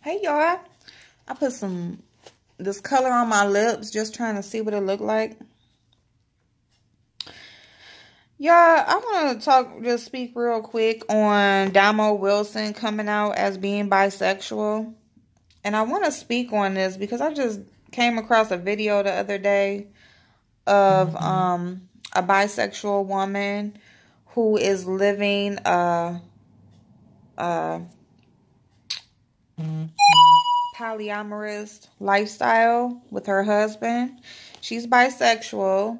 Hey y'all, I put this color on my lips, just trying to see what it looked like. Y'all, I want to just speak real quick on Domo Wilson coming out as being bisexual. And I want to speak on this because I just came across a video the other day of a bisexual woman who is living a polyamorous lifestyle with her husband. She's bisexual,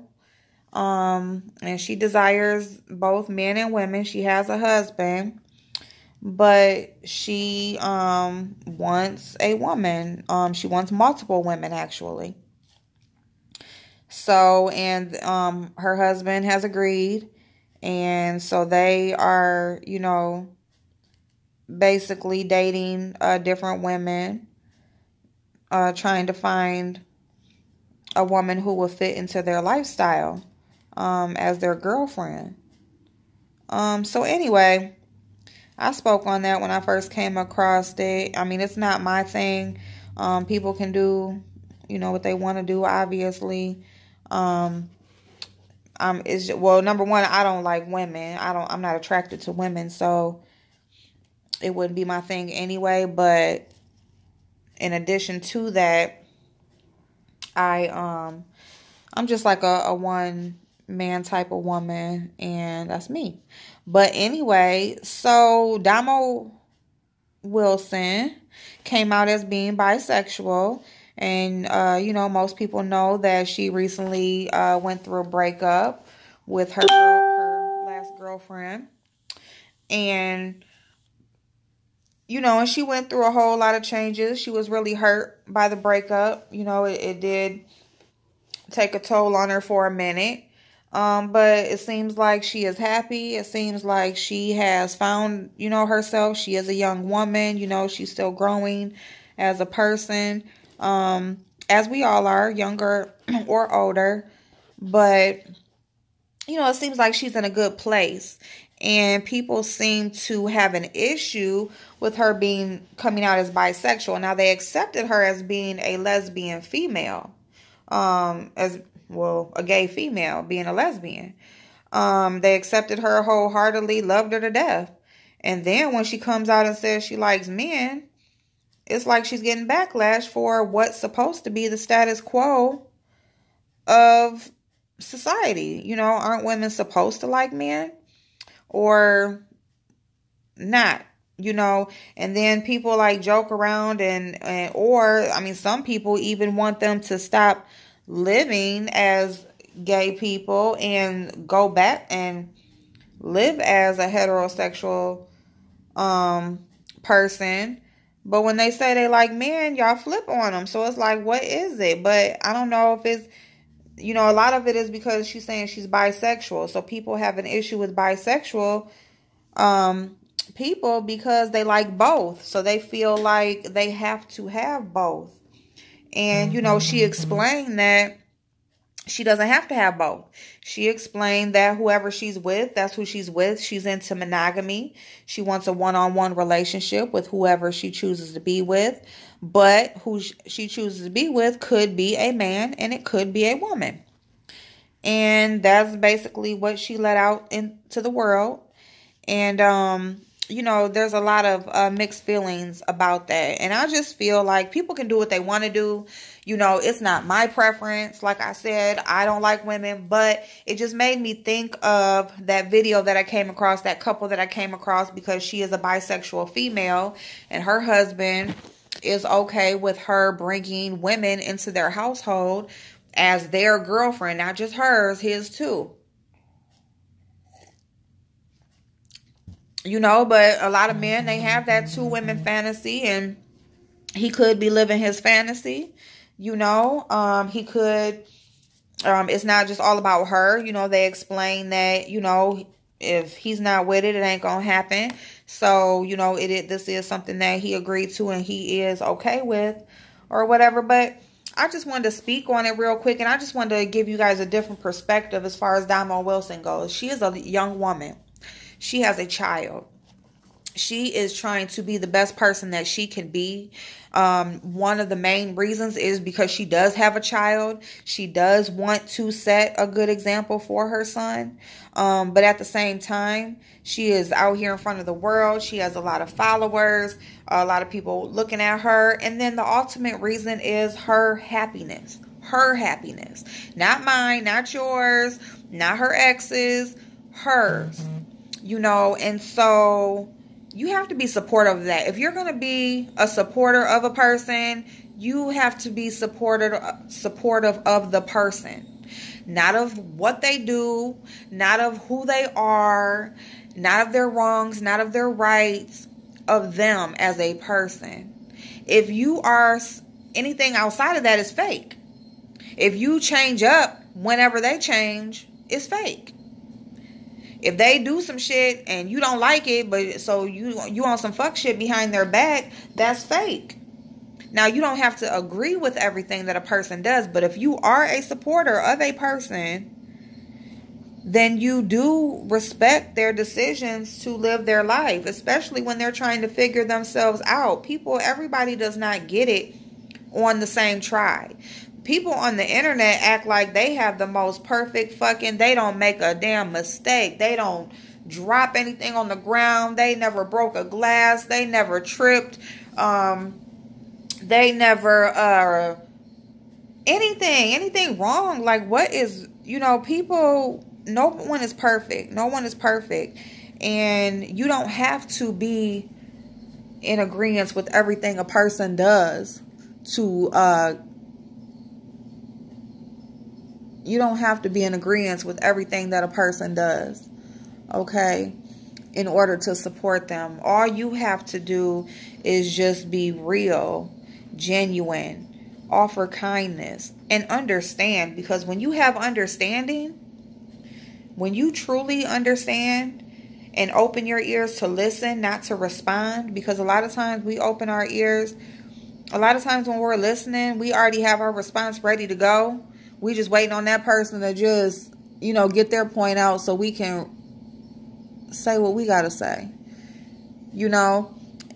and she desires both men and women. She has a husband, but she wants a woman. She wants multiple women, actually. So, and her husband has agreed, and so they are, basically dating different women, trying to find a woman who will fit into their lifestyle as their girlfriend. So anyway, I spoke on that when I first came across it. I mean, it's not my thing. People can do, what they want to do, obviously. Well, number one, I don't like women. I'm not attracted to women, so it wouldn't be my thing anyway. But in addition to that, I'm just like a one man type of woman, and that's me. But anyway, so Domo Wilson came out as being bisexual, and most people know that she recently went through a breakup with her last girlfriend, and and she went through a whole lot of changes. She was really hurt by the breakup. It did take a toll on her for a minute. But it seems like she is happy. It seems like she has found, herself. She is a young woman. She's still growing as a person. As we all are, younger or older. But, it seems like she's in a good place. And people seem to have an issue with her coming out as bisexual. Now, they accepted her as being a lesbian female, a gay female being a lesbian. They accepted her wholeheartedly, loved her to death. And then when she comes out and says she likes men, it's like she's getting backlash for what's supposed to be the status quo of society. Aren't women supposed to like men? Or not, and then people like joke around or some people even want them to stop living as gay people and go back and live as a heterosexual person. But when they say they like men, y'all flip on them. So it's like, what is it? But I don't know if it's, a lot of it is because she's saying she's bisexual. So people have an issue with bisexual people because they like both. So they feel like they have to have both. And, she explained that she doesn't have to have both. She explained that whoever she's with, that's who she's with. She's into monogamy. She wants a one-on-one relationship with whoever she chooses to be with. But who she chooses to be with could be a man and it could be a woman. And that's basically what she let out into the world. And, there's a lot of mixed feelings about that. And I just feel like people can do what they want to do. It's not my preference. Like I said, I don't like women, but it just made me think of that video that I came across, that couple that I came across, because she is a bisexual female and her husband is okay with her bringing women into their household as their girlfriend, not just hers, his too. But a lot of men, they have that two women fantasy, and he could be living his fantasy. He could, it's not just all about her. They explain that, if he's not with it, it ain't gonna happen. So, this is something that he agreed to and he is okay with or whatever. But I just wanted to speak on it real quick, and I just wanted to give you guys a different perspective as far as Domo Wilson goes. She is a young woman. She has a child. she is trying to be the best person that she can be. One of the main reasons is because she does have a child. She does want to set a good example for her son. But at the same time, she is out here in front of the world. She has a lot of followers, a lot of people looking at her. And then the ultimate reason is her happiness. Her happiness. Not mine, not yours, not her ex's, hers. You know, and so you have to be supportive of that. If you're going to be a supporter of a person, you have to be supportive of the person. Not of what they do, not of who they are, not of their wrongs, not of their rights, of them as a person. If you are anything outside of that is fake. If you change up whenever they change, it's fake. If they do some shit and you don't like it, but so you on some fuck shit behind their back, that's fake. Now, you don't have to agree with everything that a person does, but if you are a supporter of a person, then you do respect their decisions to live their life, especially when they're trying to figure themselves out. Everybody does not get it on the same try. People on the internet act like they have the most perfect they don't make a damn mistake. They don't drop anything on the ground. They never broke a glass. They never tripped. They never, anything wrong. Like, what is, people, no one is perfect. No one is perfect. And you don't have to be in agreement with everything a person does you don't have to be in agreement with everything that a person does, okay, in order to support them. All you have to do is just be real, genuine, offer kindness, and understand. Because when you have understanding, when you truly understand and open your ears to listen, not to respond, because a lot of times we open our ears, a lot of times when we're listening, we already have our response ready to go. We just waiting on that person to just, get their point out so we can say what we got to say, and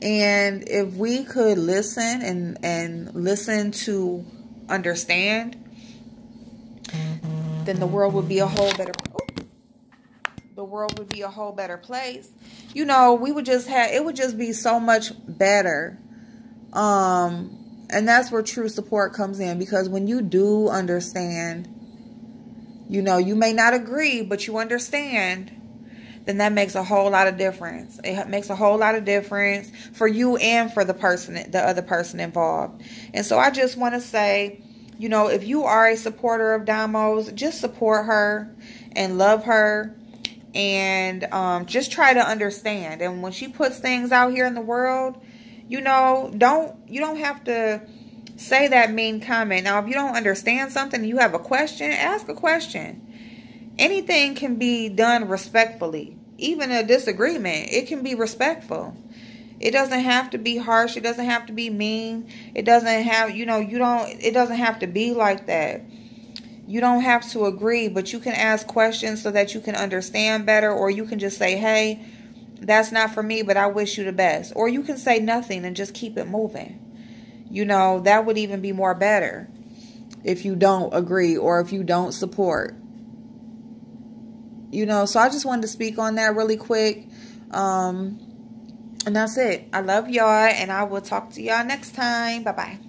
if we could listen and listen to understand, then the world would be a whole better place. We would it would just be so much better. And that's where true support comes in, because when you do understand, you may not agree, but you understand, then that makes a whole lot of difference. It makes a whole lot of difference for you and for the other person involved. And so I just want to say, if you are a supporter of Damo's, just support her and love her, and just try to understand. And when she puts things out here in the world, you don't have to say that mean comment. Now, if you don't understand something, you have a question, ask a question. Anything can be done respectfully. Even a disagreement, it can be respectful. It doesn't have to be harsh. It doesn't have to be mean. It doesn't have, it doesn't have to be like that. You don't have to agree, but you can ask questions so that you can understand better, or you can just say, hey, that's not for me, but I wish you the best. Or you can say nothing and just keep it moving. That would even be more better if you don't agree or if you don't support. So I just wanted to speak on that really quick. And that's it. I love y'all, and I will talk to y'all next time. Bye-bye.